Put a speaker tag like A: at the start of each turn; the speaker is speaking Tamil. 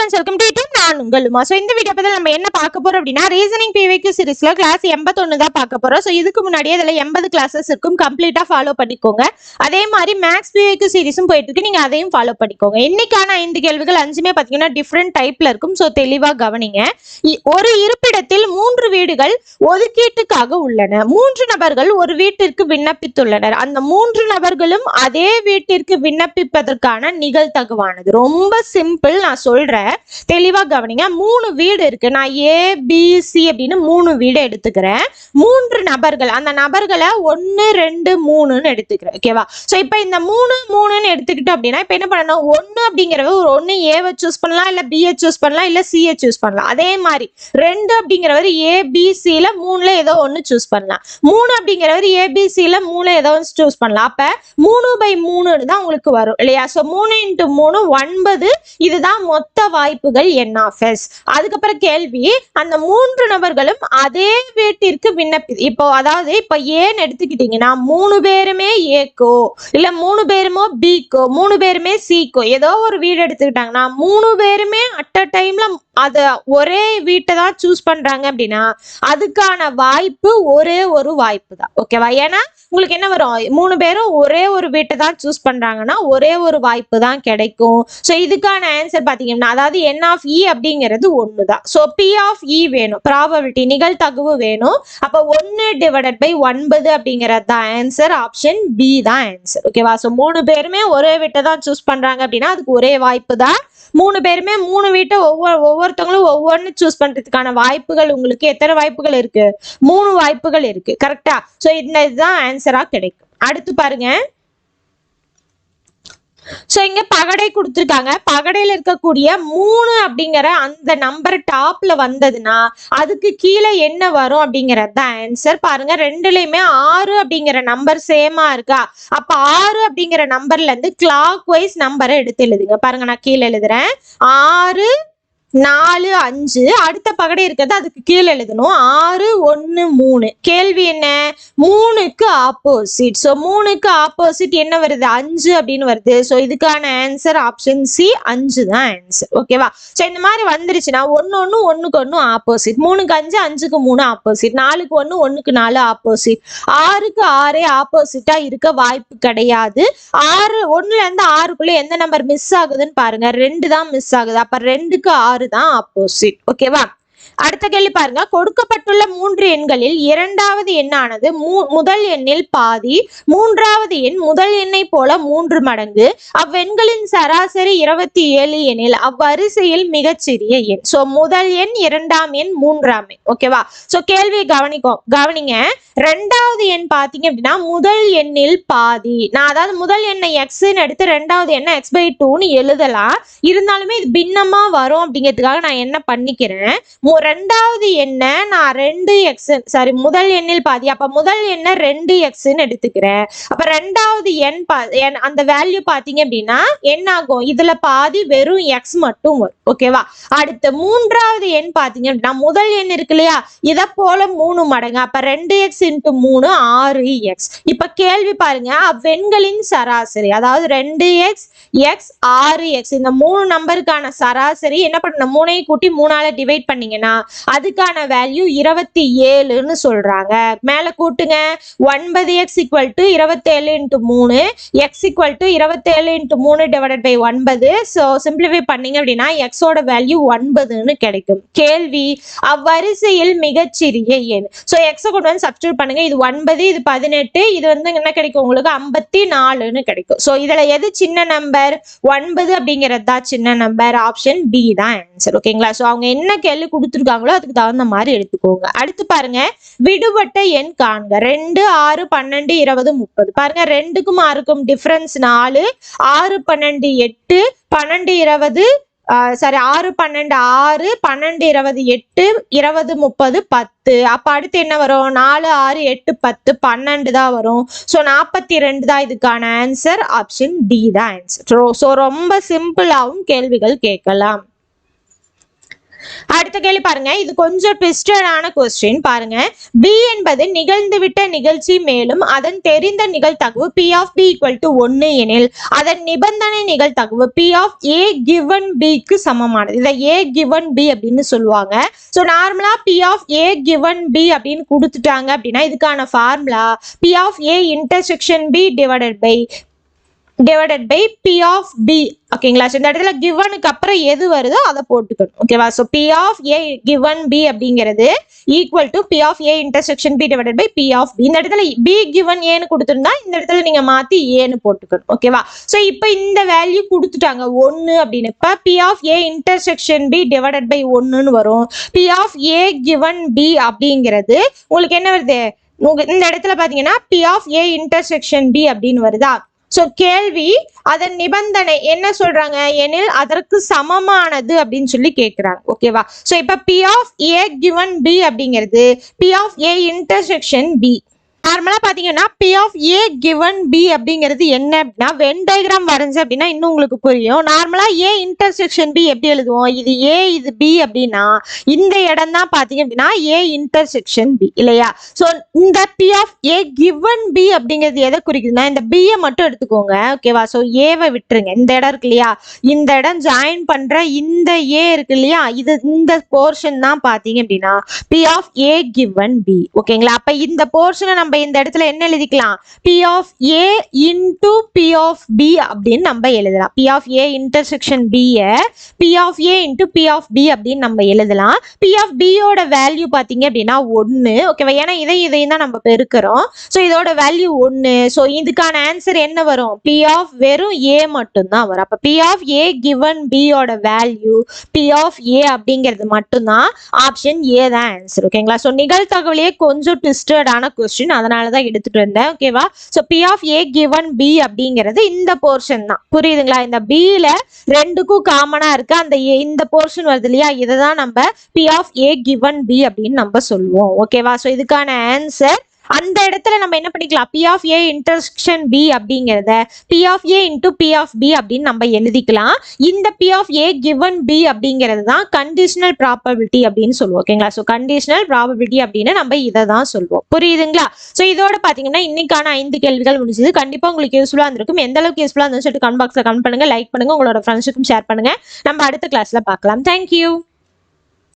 A: Friends, welcome to YouTube. நான் உங்கள் உமா. ஸோ இந்த வீடியோ பற்றி நம்ம என்ன பார்க்க போறோம் அப்படின்னா, ரீசனிங் பிவிக்யூ சீரிஸ்ல கிளாஸ் 81 தான் பார்க்க போறோம். ஸோ இதுக்கு முன்னாடியே இதில் 80 கிளாஸஸ் இருக்கும், கம்ப்ளீட்டா ஃபாலோ பண்ணிக்கோங்க. அதே மாதிரி மேக்ஸ் பிவிக்யூ சீரிஸும் போயிட்டு இருக்கு, நீங்க அதையும் ஃபாலோ பண்ணிக்கோங்க. இன்னைக்கான 5 கேள்விகள் 5மே பார்த்தீங்கன்னா டிஃப்ரெண்ட் டைப்ல இருக்கும். ஸோ தெளிவாக கவனிங்க. ஒரு இருப்பிடத்தில் 3 வீடுகள் ஒதுக்கீட்டுக்காக உள்ளன. 3 நபர்கள் ஒரு வீட்டிற்கு விண்ணப்பித்துள்ளனர். அந்த 3 நபர்களும் அதே வீட்டிற்கு விண்ணப்பிப்பதற்கான நிகழ்தகவானது. ரொம்ப சிம்பிள், நான் சொல்றேன், தெளிவா கவனிங்க. 3 வீடு இருக்கு. நான் ABC அப்படின்னு 3 வீடு எடுத்துக்கிறேன். 3 நபர்கள், அந்த நபர்களை 1 2 3ன்னு எடுத்துக்கிறேன். ஓகேவா? சோ இப்போ இந்த 3 3ன்னு எடுத்துக்கிட்டோம் அப்படின்னா இப்போ என்ன பண்ணணும், 1 அப்படிங்கிறவ ஒரு 1 ஏவை சூஸ் பண்ணலாம், இல்ல பியை சூஸ் பண்ணலாம், இல்ல சியை சூஸ் பண்ணலாம். அதே மாதிரி 2 அப்படிங்கிறவர் ஏபிசில 3ல ஏதோ ஒன்னு சூஸ் பண்ணலாம். 3 அப்படிங்கிறவர் ஏபிசில 3ல ஏதோ ஒன்று சூஸ் பண்ணலாம். அப்ப 3/3 தான் உங்களுக்கு வரும் இல்லையா? சோ 3 × 3 9. இதுதான் மொத்த வாய்ப்புகள் n of s. அதுக்கப்புறம் கேள்வி, அந்த 3 நபர்களும் அதே வீட்டிற்கு இப்போ அதாவது இப்ப ஏன்னு எடுத்துக்கிட்டீங்கன்னா 3 பேருமே ஏக்கோ இல்ல 3 பேருமோ பிக்கோ 3 பேருமே சிக்கோ ஏதோ ஒரு வீடு எடுத்துக்கிட்டாங்கன்னா 3 பேருமே அட் அ டைம்ல அது ஒரே வீட்டை தான் சூஸ் பண்றாங்க அப்படின்னா அதுக்கான வாய்ப்பு ஒரே ஒரு வாய்ப்பு தான். ஓகேவா? ஏன்னா உங்களுக்கு என்ன வரும், 3 பேரும் ஒரே ஒரு வீட்டை தான் சூஸ் பண்றாங்கன்னா ஒரே ஒரு வாய்ப்பு தான் கிடைக்கும். ஸோ இதுக்கான ஆன்சர் பாத்தீங்கன்னா, அதாவது n of e அப்படிங்கிறது 1 தான். ஸோ p of e வேணும், ப்ராபபிலிட்டி நிகழ்தகவு வேணும். அப்ப 1/9 அப்படிங்கிறது தான் ஆன்சர். ஆப்ஷன் பி தான் ஆன்சர். ஓகேவா? ஸோ 3 பேருமே ஒரே வீட்டை தான் சூஸ் பண்றாங்க அப்படின்னா அதுக்கு ஒரே வாய்ப்பு தான். 3 பேருமே 3 வீட்டை ஒவ்வொருத்தவங்களும் ஒவ்வொன்னு சூஸ் பண்றதுக்கான வாய்ப்புகள் உங்களுக்கு எத்தனை வாய்ப்புகள் இருக்கு? 3 வாய்ப்புகள் இருக்கு. கரெக்டா? சோ இதுதான் ஆன்சரா கிடைக்கும். அடுத்து பாருங்க. சோ இங்க பகடை கொடுத்திருக்காங்க. பகடையில இருக்கக்கூடிய 3 அப்படிங்கிற அந்த நம்பர் டாப்ல வந்ததுன்னா அதுக்கு கீழே என்ன வரும் அப்படிங்கறது தான் ஆன்சர். பாருங்க, ரெண்டுலயுமே 6 அப்படிங்கிற நம்பர் சேமா இருக்கா? அப்ப 6 அப்படிங்கிற நம்பர்ல இருந்து கிளாக் வைஸ் நம்பரை எடுத்து எழுதுங்க. பாருங்க, நான் கீழே எழுதுறேன். 6 4 5. அடுத்த பகடை இருக்கிறது அதுக்கு கீழே எழுதணும். 6 1 3. கேள்வி என்ன? 3க்கு ஆப்போசிட். ஸோ 3க்கு ஆப்போசிட் என்ன வருது? 5 அப்படின்னு வருது. ஸோ இதுக்கான ஆன்சர் ஆப்ஷன் சி, 5 தான் ஆன்சர். ஓகேவா? ஸோ இந்த மாதிரி வந்துருச்சுன்னா 1 1 1க்கு 1 ஆப்போசிட், 3க்கு 5 5க்கு 3 ஆப்போசிட், 4க்கு 1 1க்கு 4 ஆப்போசிட், 6க்கு 6 ஆப்போசிட்டா இருக்க வாய்ப்பு கிடையாது. 1ல இருந்து 6க்குள்ள எந்த நம்பர் மிஸ் ஆகுதுன்னு பாருங்க. 2 தான் மிஸ் ஆகுது. அப்ப 2க்கு 6 தான் ஆப்போசிட். ஓகேவா? அடுத்த கேள்வி பாருங்க. கொடுக்கப்பட்டுள்ள 3 எண்களில் இரண்டாவது எண்ணானது முதல் எண்ணில் பாதி, மூன்றாவது எண் முதல் எண்ணை போல 3 மடங்கு, அவ்வெண்களின் சராசரி 27 எனில் அவ்வரிசையில் மிகச்சிறிய எண். சோ முதல் எண், இரண்டாம் எண், மூன்றாம் எண். ஓகேவா? சோ கேள்வியை கவனிங்க. ரெண்டாவது எண் பாத்தீங்க அப்படின்னா முதல் எண்ணில் பாதி. நான் அதாவது முதல் எண்ணை எக்ஸ்ன்னு எடுத்து ரெண்டாவது எண்ணை x/2ன்னு எழுதலாம். இருந்தாலுமே இது பின்னமா வரும் அப்படிங்கிறதுக்காக நான் என்ன பண்ணிக்கிறேன், ரெண்டாவது எண்ண நான் 2x, சாரி முதல் எண்ணில் பாதி, அப்ப முதல் எண்ண 2xன்னு எடுத்துக்கிறேன். அப்ப ரெண்டாவது எண் அந்த வேல்யூ பாத்தீங்க அப்படின்னா என்ன ஆகும், இதுல பாதி வெறும் x மட்டும் வரும். ஓகேவா? அடுத்து மூன்றாவது எண் பாத்தீங்க அப்படின்னா முதல் எண் இருக்கு இல்லையா, இத போல 3 மடங்கு. அப்ப 2x × 3 6x. இப்ப கேள்வி பாருங்க, அவ்வெண்களின் சராசரி, அதாவது 2x x 6x, இந்த 3 நம்பருக்கான சராசரி என்ன பண்ணணும், 3ஐ கூட்டி 3ஆல டிவைட் பண்ணீங்கன்னா அதுக்கான வேல்யூ 27ன்னு சொல்றாங்க. மேல கூட்டுங்க. 9x = 27 × 3, x = 27 × 3 / 9. சோ சிம்பிளிஃபை பண்ணீங்க அப்படின்னா x ஓட வேல்யூ 9ன்னு கிடைக்கும். கேள்வி, அவ்வரிசையில் மிகச்சிறிய எண். சோ x கொண்டு வந்து சப்ஸ்டிட்யூட் பண்ணுங்க. இது 9, இது 18, இது வந்து என்ன கிடைக்கும் உங்களுக்கு, 54ன்னு கிடைக்கும். சோ இதுல எது சின்ன நம்பர்? 9 அப்படிங்கிறது தான் சின்ன நம்பர். ஆப்ஷன் பி தான் ஆன்சர். ஓகேங்களா? சோ அவங்க என்ன கேள்வி கொடுத்துருக்காங்களோ அதுக்கு தகுந்த மாதிரி எடுத்துக்கோங்க. அடுத்து பாருங்க, விடுபட்ட எண் காண்க. 2 6 12 20 30. பாருங்க, 2க்கும் 6க்கும் டிஃபரன்ஸ் 4, 6 12 8, 12 20 சாரி 6 12 6, 12 20 8, 20 30 10. அப்ப அடுத்து என்ன வரும், 4 6 8 10 12 தான் வரும். ஸோ 42 தான் இதுக்கான ஆன்சர். ஆப்ஷன் டி தான் ஆன்சர். ஸோ ரொம்ப சிம்பிளாகவும் கேள்விகள் கேட்கலாம். அடுத்த கேள்வி பாருங்க, இது கொஞ்சம் ட்விஸ்டடான கொஸ்டின் பாருங்க. பி என்பது நிகழ்ந்துவிட்ட நிகழ்ச்சி மேலும் அதன் தெரிந்த நிகழ்தகவு P of B equal to 1 எனில் அதன் நிபந்தனை நிகழ்தகவு P of A given B க்கு சமமானது. இதை A given B அப்படின்னு சொல்லுவாங்க. ஸோ நார்மலா P of A given B அப்படின்னு கொடுத்துட்டாங்க அப்படின்னா இதுக்கான formula P of A intersection B divided by P of B. ஓகேங்களா? ஸோ இந்த இடத்துல கிவனுக்கு அப்புறம் எது வருதோ அதை போட்டுக்கணும். ஓகேவா? So P of A given B அப்படிங்கிறது equal to P of A intersection B divided by P of B. இந்த இடத்துல B given Aன்னு கொடுத்துருந்தா இந்த இடத்துல நீங்க மாத்தி Aன்னு போட்டுக்கணும். ஓகேவா? ஸோ இப்போ இந்த வேல்யூ கொடுத்துட்டாங்க 1 அப்படின்னு. இப்போ P of A intersection B divided by 1ன்னு வரும். P of A given B அப்படிங்கிறது உங்களுக்கு என்ன வருது? இந்த இடத்துல பாத்தீங்கன்னா P of A intersection B அப்படின்னு வருதா? ஸோ கேள்வி அதன் நிபந்தனை என்ன சொல்றாங்க எனில் அதற்கு சமமானது அப்படின்னு சொல்லி கேட்கிறாங்க. ஓகேவா? ஸோ இப்போ P of A given B அப்படிங்கிறது P of A intersection B. நார்மலா பாத்தீங்கன்னா P of A given B அப்படிங்கிறது என்ன அப்படின்னா வென் டயக்ராம் வரைஞ்சு அப்படின்னா இன்னும் உங்களுக்கு புரியும். நார்மலா A intersection B எப்படி எழுதுவோம்? இது A இது B அப்படின்னா இந்த இடம் தான் பாத்தீங்க அப்படின்னா A intersection B இல்லையா? ஸோ இந்த P of A given B அப்படிங்கிறது எதை குறிக்குதுன்னா இந்த B மட்டும் எடுத்துக்கோங்க. ஓகேவா? ஸோ ஏவை விட்டுருங்க. இந்த இடம் இருக்கு இல்லையா? இந்த இடம் ஜாயின் பண்ற இந்த A இருக்கு இல்லையா? இது இந்த போர்ஷன் தான் பாத்தீங்க அப்படின்னா P of A given B. ஓகேங்களா? அப்ப இந்த போர்ஷனை நம்ம இந்த இடத்துல என்ன எழுதிக்கலாம்? P of A into P of B அப்படின்னு நம்ம எழுதலாம். P of A intersection B P of A into P of B அப்படின்னு நம்ம எழுதலாம். P of B ஓட வேல்யூ பாத்தீங்க அப்படின்னா 1. ஓகேவா? ஏன்னா இதையும் தான் நம்ம பெருக்கிறோம். ஸோ இதோட வேல்யூ 1. ஸோ இதுக்கான ஆன்சர் என்ன வரும்? P of வெறும் A மட்டும் தான் வரும். அப்ப P of A given B ஓட வேல்யூ P of A அப்படிங்கிறது மட்டும்தான். ஆப்ஷன் A தான் ஆன்சர். ஓகேங்களா? ஸோ நிகழ்தகவுலயே கொஞ்சம் ட்விஸ்டடான கொஸ்டின் அதனாலதான் எடுத்துட்டு வந்தேன். ஓகேவா? So P of A given B அப்படிங்கிறது இந்த போர்ஷன் தான். புரியுதுங்களா? இந்த B ல ரெண்டுக்கும் காமனா இருக்கு அந்த இந்த போர்ஷன் வருது இல்லையா? இதை தான் நம்ம P of A given B அப்படின்னு நம்ம சொல்லுவோம். ஓகேவா? ஸோ இதுக்கான ஆன்சர் அந்த இடத்துல நம்ம என்ன பண்ணிக்கலாம்? P of A intersection B அப்படிங்கிறத P of A into P of B அப்படின்னு நம்ம எழுதிக்கலாம். இந்த P of A given B அப்படிங்கிறது தான் கண்டிஷனல் ப்ராபபிலிட்டி அப்படின்னு சொல்லுவோம். ஓகேங்களா? ஸோ கண்டிஷனல் ப்ராபபிலிட்டி அப்படின்னு நம்ம இதை தான் சொல்லுவோம். புரியுதுங்களா? ஸோ இதோட பாத்தீங்கன்னா இன்னைக்கான 5 கேள்விகள் முடிஞ்சது. கண்டிப்பா உங்களுக்கு யூஸ்ஃபுல்லா இருந்திருக்கும். எந்த அளவுக்கு யூஸ்ஃபுல்லா இருந்துச்சு கமெண்ட் பாக்ஸ்ல கமெண்ட் பண்ணுங்க, லைக் பண்ணுங்க, உங்களோட ஃப்ரெண்ட்ஸுக்கும் ஷேர் பண்ணுங்க. நம்ம அடுத்த கிளாஸ்ல பார்க்கலாம். தேங்க்யூ.